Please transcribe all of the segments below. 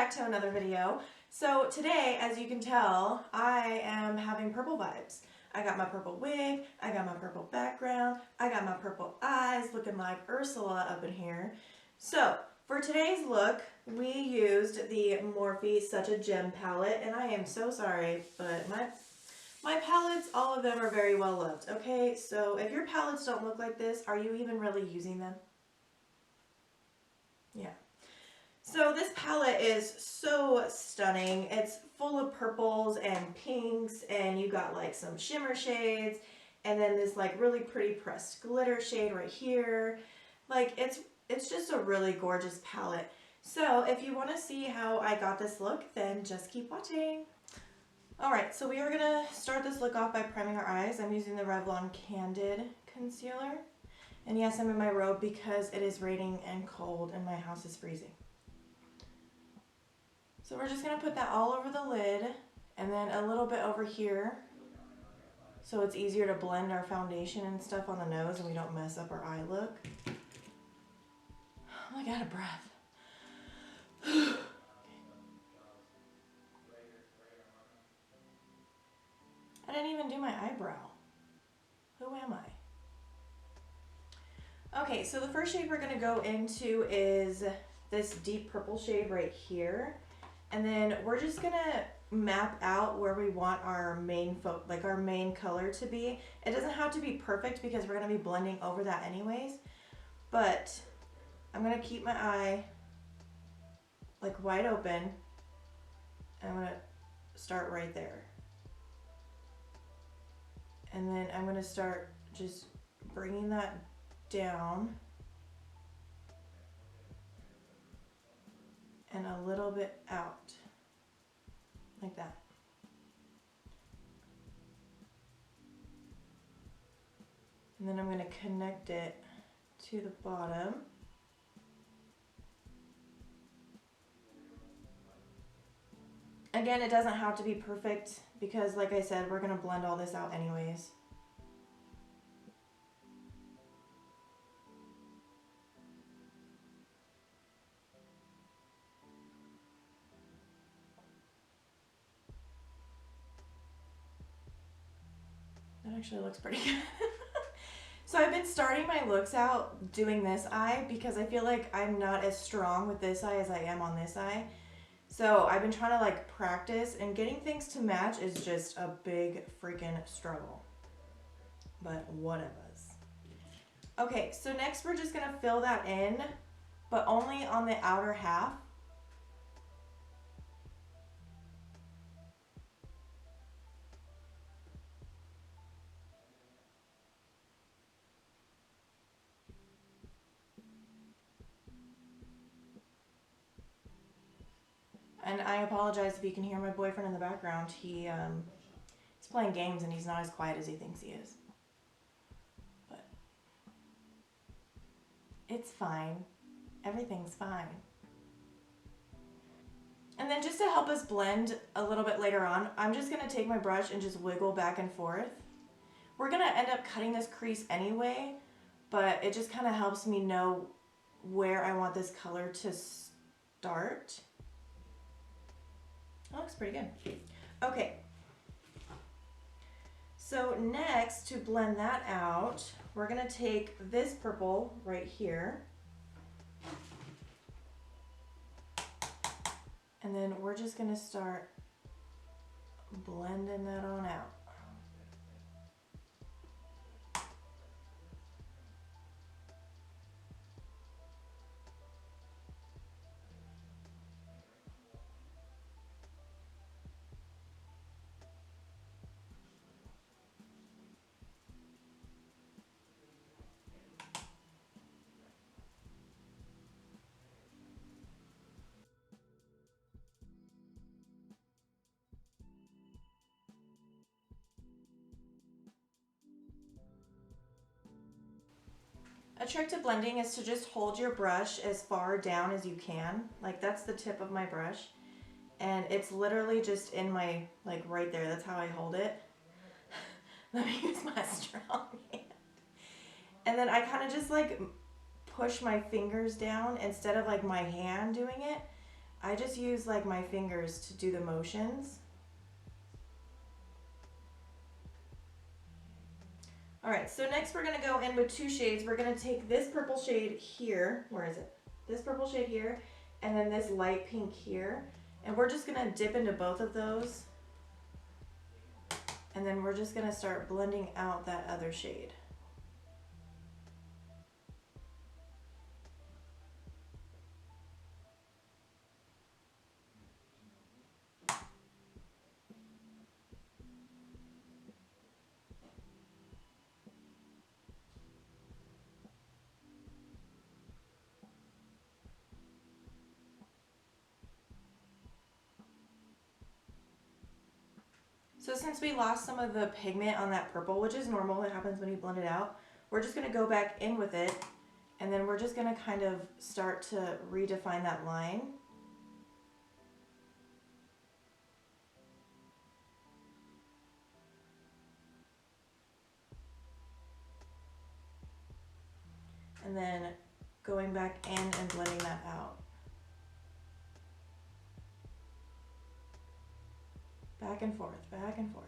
back to another video. So today, as you can tell, I am having purple vibes. I got my purple wig, I got my purple background, I got my purple eyes looking like Ursula up in here. So for today's look, we used the Morphe Such a Gem palette, and I am so sorry, but my palettes, all of them are very well loved. Okay, so if your palettes don't look like this, are you even really using them? Yeah. So this palette is so stunning. It's full of purples and pinks, and you got like some shimmer shades, and then this like really pretty pressed glitter shade right here. Like it's just a really gorgeous palette. So if you want to see how I got this look, then just keep watching. Alright, so we are going to start this look off by priming our eyes. I'm using the Revlon Candid concealer. And yes, I'm in my robe because it is raining and cold and my house is freezing. So we're just going to put that all over the lid and then a little bit over here so it's easier to blend our foundation and stuff on the nose and we don't mess up our eye look. I'm like out of breath. I didn't even do my eyebrow. Who am I? Okay, so the first shade we're going to go into is this deep purple shade right here. And then we're just going to map out where we want our main our main color to be. It doesn't have to be perfect because we're going to be blending over that anyways. But I'm going to keep my eye like wide open. And I'm going to start right there. And then I'm going to start just bringing that down and a little bit out, like that. And then I'm going to connect it to the bottom. Again, it doesn't have to be perfect because, like I said, we're going to blend all this out anyways. That actually looks pretty good. So I've been starting my looks out doing this eye because I feel like I'm not as strong with this eye as I am on this eye. So I've been trying to like practice, and getting things to match is just a big freaking struggle. But whatever. Okay, so next we're just gonna fill that in, but only on the outer half. And I apologize if you can hear my boyfriend in the background. He's playing games and he's not as quiet as he thinks he is. But it's fine. Everything's fine. And then just to help us blend a little bit later on, I'm just going to take my brush and just wiggle back and forth. We're going to end up cutting this crease anyway, but it just kind of helps me know where I want this color to start. That looks pretty good. Okay. So next, to blend that out, we're going to take this purple right here. And then we're just going to start blending that on out. A trick to blending is to just hold your brush as far down as you can. Like that's the tip of my brush. And it's literally just in my, like right there. That's how I hold it. Let me use my strong hand. And then I kind of just like push my fingers down instead of like my hand doing it. I just use like my fingers to do the motions. All right, so next we're gonna go in with two shades. We're gonna take this purple shade here, where is it? This purple shade here, and then this light pink here. And we're just gonna dip into both of those. And then we're just gonna start blending out that other shade. So since we lost some of the pigment on that purple, which is normal, it happens when you blend it out, we're just gonna go back in with it, and then we're just gonna kind of start to redefine that line. And then going back in and blending that out. Back and forth, back and forth.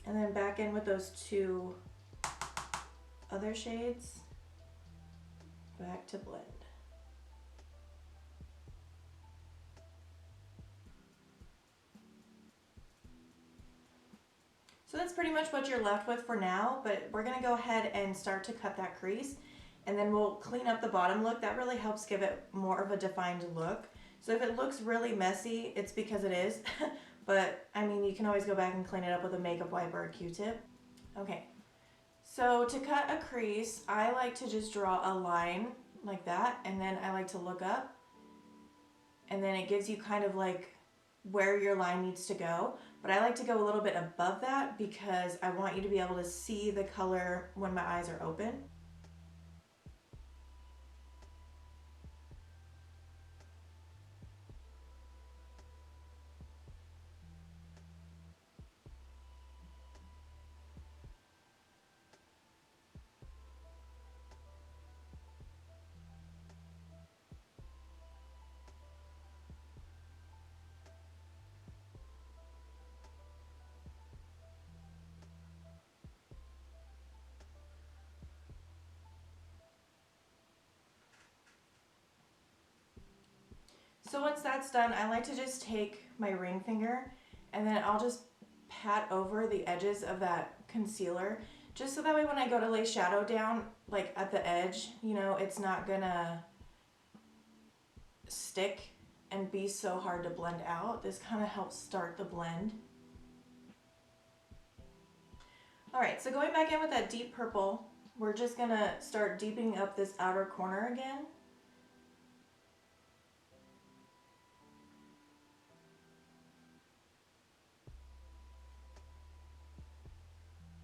And then back in with those two other shades. Back to blend. So that's pretty much what you're left with for now, but we're gonna go ahead and start to cut that crease, and then we'll clean up the bottom look. That really helps give it more of a defined look. So if it looks really messy, it's because it is, but I mean, you can always go back and clean it up with a makeup wipe or a Q-tip. Okay, so to cut a crease, I like to just draw a line like that, and then I like to look up, and then it gives you kind of like where your line needs to go. But I like to go a little bit above that because I want you to be able to see the color when my eyes are open. So once that's done, I like to just take my ring finger and then I'll just pat over the edges of that concealer, just so that way when I go to lay shadow down, like at the edge, you know, it's not gonna stick and be so hard to blend out. This kind of helps start the blend. All right, so going back in with that deep purple, we're just gonna start deepening up this outer corner again.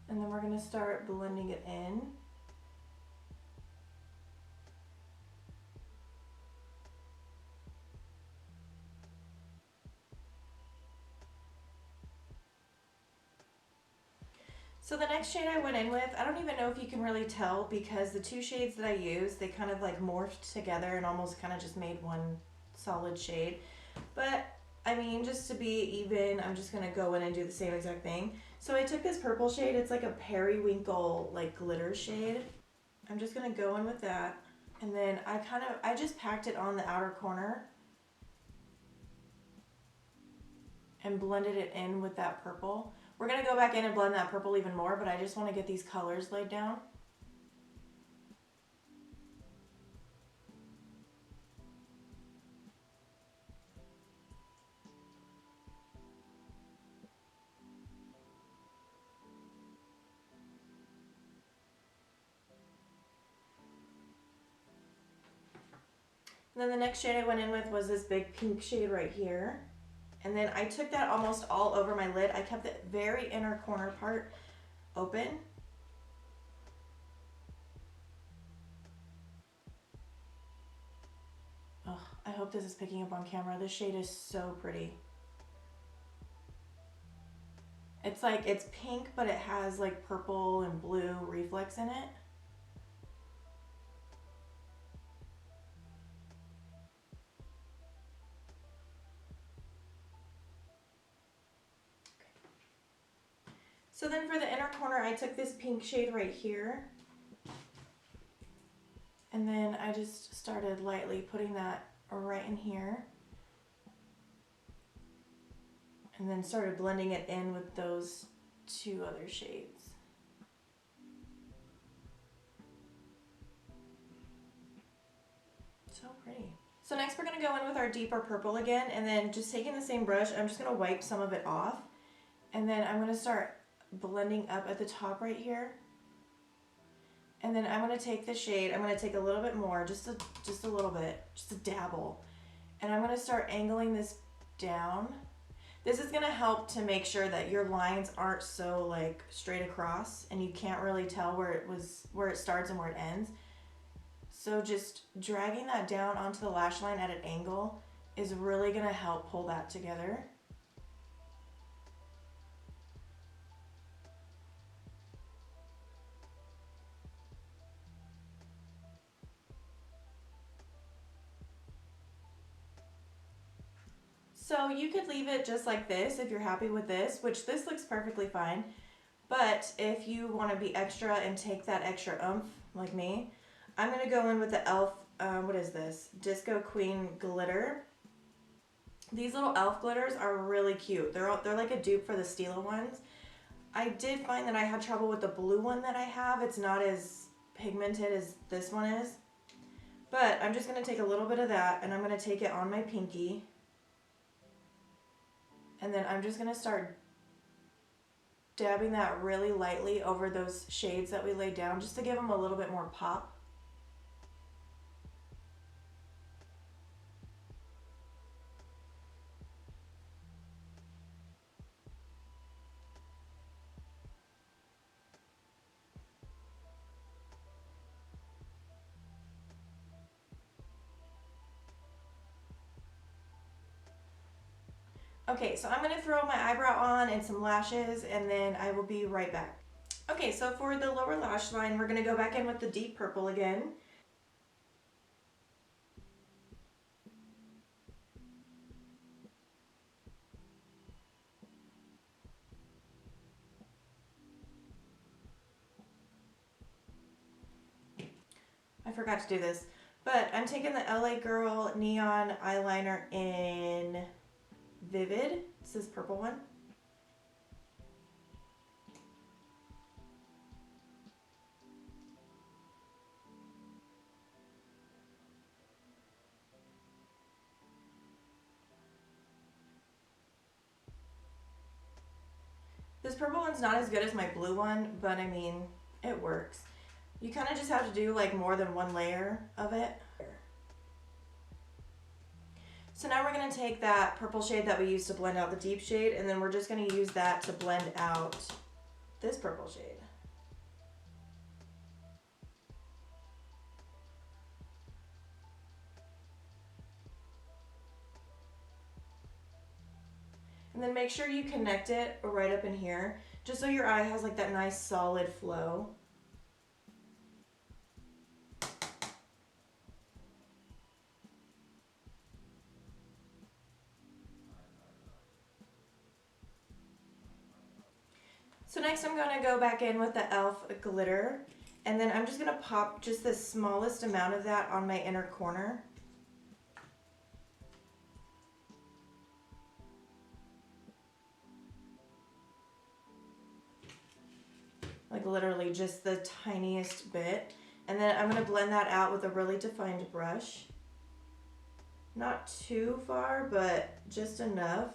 And then we're gonna start blending it in. So the next shade I went in with, I don't even know if you can really tell because the two shades that I used, they kind of like morphed together and almost kind of just made one solid shade. But I mean, just to be even, I'm just gonna go in and do the same exact thing. So I took this purple shade, it's like a periwinkle like glitter shade. I'm just gonna go in with that. And then I just packed it on the outer corner and blended it in with that purple. We're gonna go back in and blend that purple even more, but I just wanna get these colors laid down. And then the next shade I went in with was this big pink shade right here. And then I took that almost all over my lid. I kept the very inner corner part open. Oh, I hope this is picking up on camera. This shade is so pretty. It's like, it's pink, but it has like purple and blue reflex in it. So then for the inner corner, I took this pink shade right here. And then I just started lightly putting that right in here. And then started blending it in with those two other shades. So pretty. So next we're going to go in with our deeper purple again, and then just taking the same brush, I'm just going to wipe some of it off. And then I'm going to start blending up at the top right here. And then I'm going to take the shade, I'm going to take a little bit more, just a little bit, just a dabble. And I'm going to start angling this down. This is going to help to make sure that your lines aren't so like straight across and you can't really tell where it starts and where it ends. So just dragging that down onto the lash line at an angle is really going to help pull that together. So you could leave it just like this if you're happy with this, which this looks perfectly fine. But if you want to be extra and take that extra oomph, like me, I'm going to go in with the e.l.f., what is this? Disco Queen Glitter. These little e.l.f. glitters are really cute. They're like a dupe for the Stila ones. I did find that I had trouble with the blue one that I have. It's not as pigmented as this one is. But I'm just going to take a little bit of that and I'm going to take it on my pinky. And then I'm just going to start dabbing that really lightly over those shades that we laid down just to give them a little bit more pop. Okay, so I'm going to throw my eyebrow on and some lashes, and then I will be right back. Okay, so for the lower lash line, we're going to go back in with the deep purple again. I forgot to do this, but I'm taking the LA Girl Neon Eyeliner in Vivid. It's this purple one. This purple one's not as good as my blue one, but I mean, it works. You kind of just have to do like more than one layer of it. So now we're going to take that purple shade that we used to blend out the deep shade, and then we're just going to use that to blend out this purple shade. And then make sure you connect it right up in here, just so your eye has like that nice solid flow. So next I'm going to go back in with the e.l.f. glitter, and then I'm just going to pop just the smallest amount of that on my inner corner. Like literally just the tiniest bit. And then I'm going to blend that out with a really defined brush. Not too far, but just enough.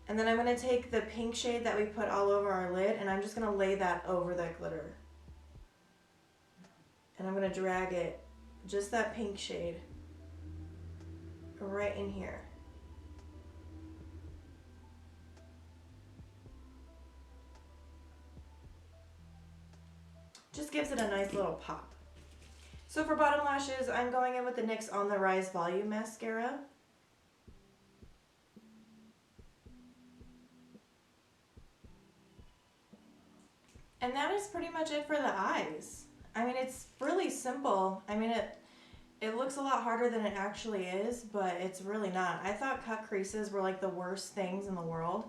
And then I'm going to take the pink shade that we put all over our lid, and I'm just going to lay that over that glitter. And I'm going to drag it, just that pink shade, right in here. Just gives it a nice little pop. So for bottom lashes, I'm going in with the NYX On The Rise Volume Mascara. And that is pretty much it for the eyes. I mean, it's really simple. I mean, it looks a lot harder than it actually is, but it's really not. I thought cut creases were like the worst things in the world,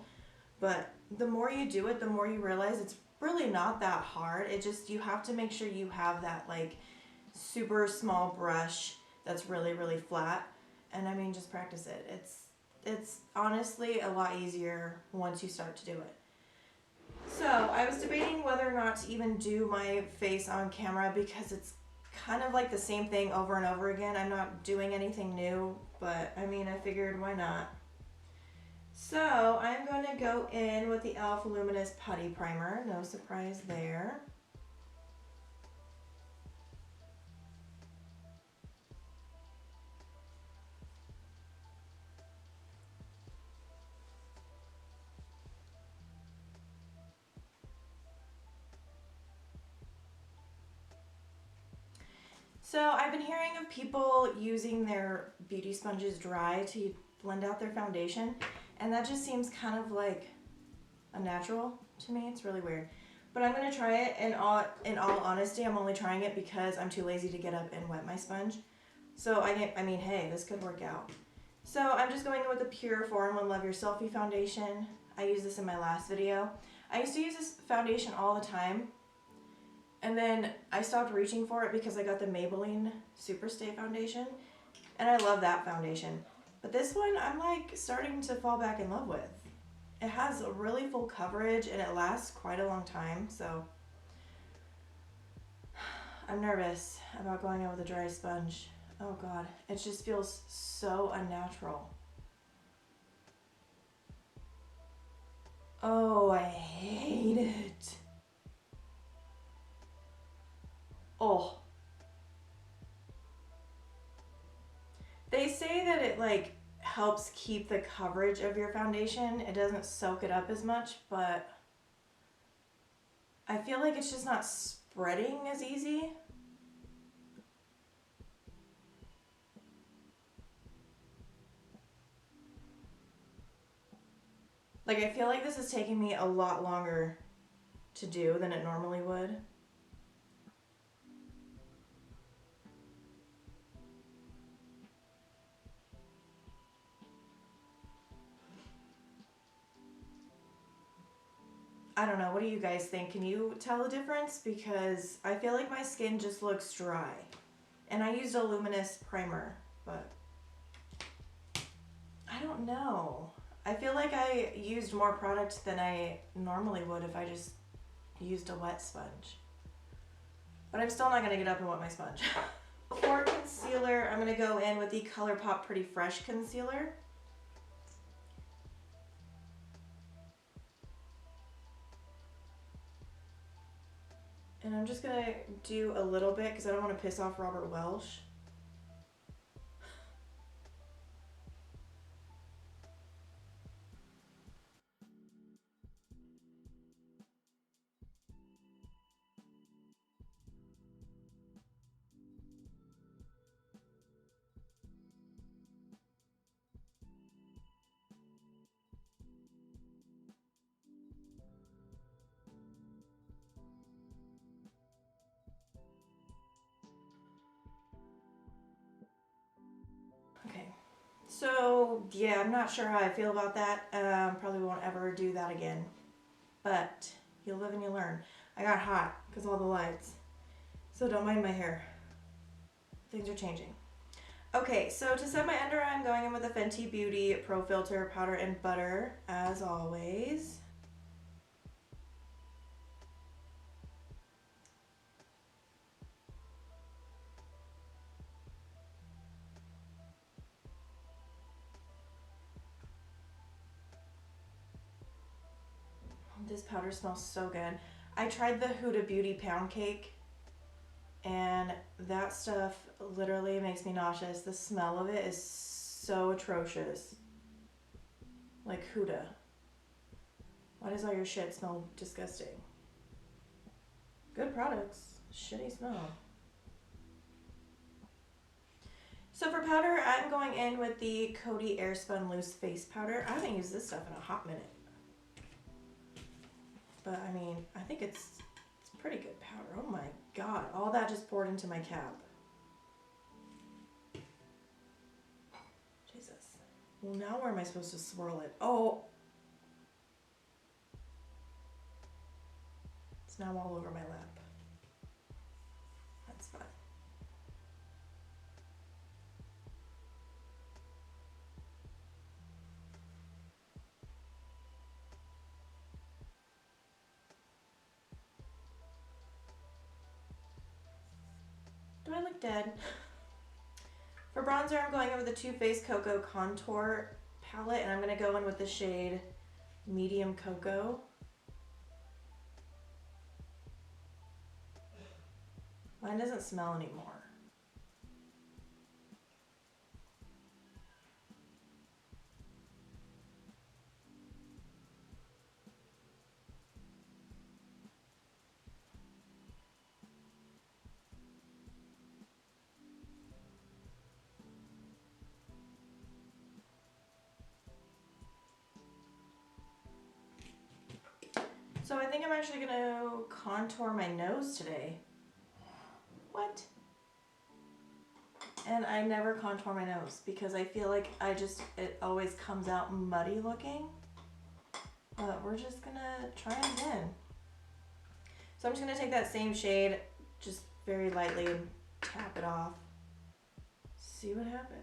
but the more you do it, the more you realize it's really not that hard. It just, you have to make sure you have that like super small brush that's really, really flat. And I mean, just practice it. It's honestly a lot easier once you start to do it. So I was debating whether or not to even do my face on camera because it's kind of like the same thing over and over again. I'm not doing anything new, but I mean, I figured why not. So I'm going to go in with the e.l.f. Luminous Putty Primer. No surprise there. So I've been hearing of people using their beauty sponges dry to blend out their foundation, and that just seems kind of like unnatural to me. It's really weird. But I'm going to try it, and in all honesty, I'm only trying it because I'm too lazy to get up and wet my sponge. So I mean, hey, this could work out. So I'm just going in with the Pure 4-in-1 Love Your Selfie foundation. I used this in my last video. I used to use this foundation all the time, and then I stopped reaching for it because I got the Maybelline Superstay foundation, and I love that foundation. But this one, I'm like starting to fall back in love with. It has a really full coverage and it lasts quite a long time, so I'm nervous about going in with a dry sponge. Oh God, it just feels so unnatural. Oh, I hate it. Oh. They say that it like helps keep the coverage of your foundation. It doesn't soak it up as much, but I feel like it's just not spreading as easy. Like, I feel like this is taking me a lot longer to do than it normally would. I don't know, what do you guys think? Can you tell the difference? Because I feel like my skin just looks dry. And I used a luminous primer, but I don't know. I feel like I used more product than I normally would if I just used a wet sponge. But I'm still not going to get up and wet my sponge. For concealer, I'm going to go in with the Colourpop Pretty Fresh Concealer. And I'm just going to do a little bit because I don't want to piss off Robert Welsh. Okay, so yeah, I'm not sure how I feel about that. Probably won't ever do that again, but you live and you learn. I got hot because all the lights, so don't mind my hair. Things are changing. Okay, so to set my under eye, I'm going in with a Fenty Beauty Pro Filter Powder and Butter, as always. This powder smells so good. I tried the Huda Beauty Pound Cake, and that stuff literally makes me nauseous. The smell of it is so atrocious. Like, Huda. Why does all your shit smell disgusting? Good products, shitty smell. So for powder, I'm going in with the Coty Airspun Loose Face Powder. I haven't used this stuff in a hot minute. But I mean, I think it's pretty good powder. Oh my god, all that just poured into my cap. Jesus. Well, now where am I supposed to swirl it? Oh! It's now all over my lap. That's fine. Do I look dead? For bronzer, I'm going in with the Too Faced Cocoa Contour palette, and I'm going to go in with the shade Medium Cocoa. Mine doesn't smell anymore. So I think I'm actually going to contour my nose today. What? And I never contour my nose because I feel like it always comes out muddy looking. But we're just going to try again. So I'm just going to take that same shade, just very lightly, and tap it off. See what happens.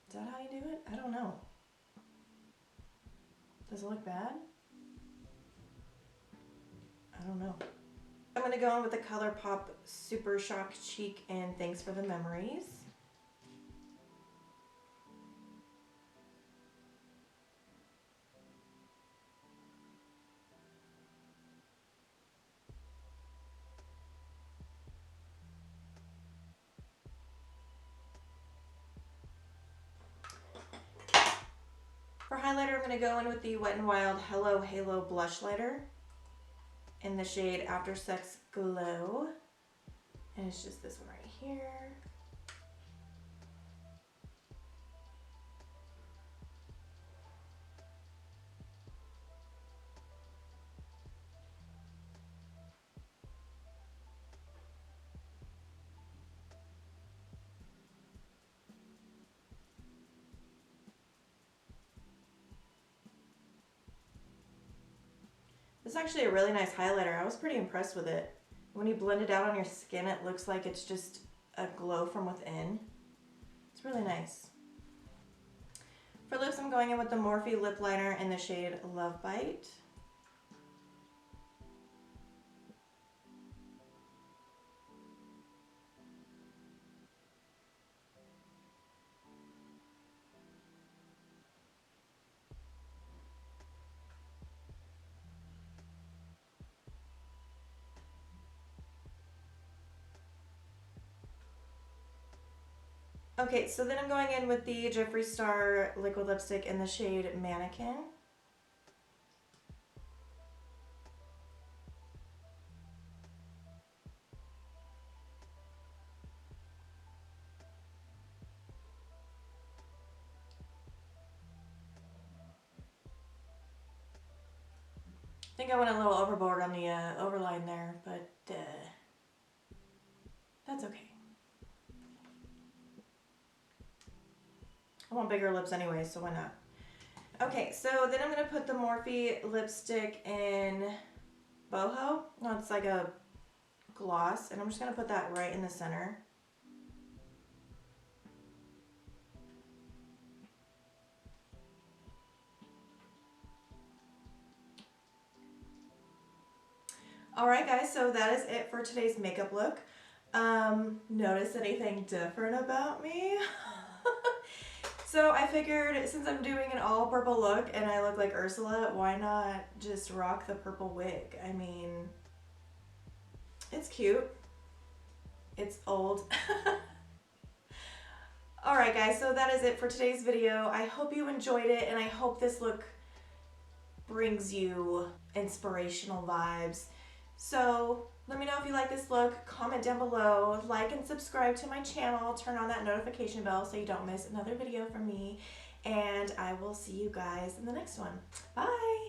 Is that how you do it? I don't know. Does it look bad? I don't know. I'm going to go in with the Colourpop Super Shock Cheek and Thanks for the Memories. For highlighter, I'm going to go in with the Wet n Wild Hello Halo Blush Lighter in the shade After Sex Glow. And it's just this one right here. This is actually a really nice highlighter. I was pretty impressed with it. When you blend it out on your skin, it looks like it's just a glow from within. It's really nice. For lips, I'm going in with the Morphe lip liner in the shade Love Bite. Okay, so then I'm going in with the Jeffree Star liquid lipstick in the shade Mannequin. I think I went a little overboard on the overline there, but that's okay. I want bigger lips anyway, so why not? Okay, so then I'm going to put the Morphe lipstick in Boho. No, it's like a gloss, and I'm just going to put that right in the center. Alright guys, so that is it for today's makeup look. Notice anything different about me? So I figured since I'm doing an all purple look and I look like Ursula, why not just rock the purple wig? I mean, it's cute. It's old. Alright guys, so that is it for today's video. I hope you enjoyed it and I hope this look brings you inspirational vibes. So let me know if you like this look, comment down below, like and subscribe to my channel, turn on that notification bell so you don't miss another video from me, and I will see you guys in the next one. Bye!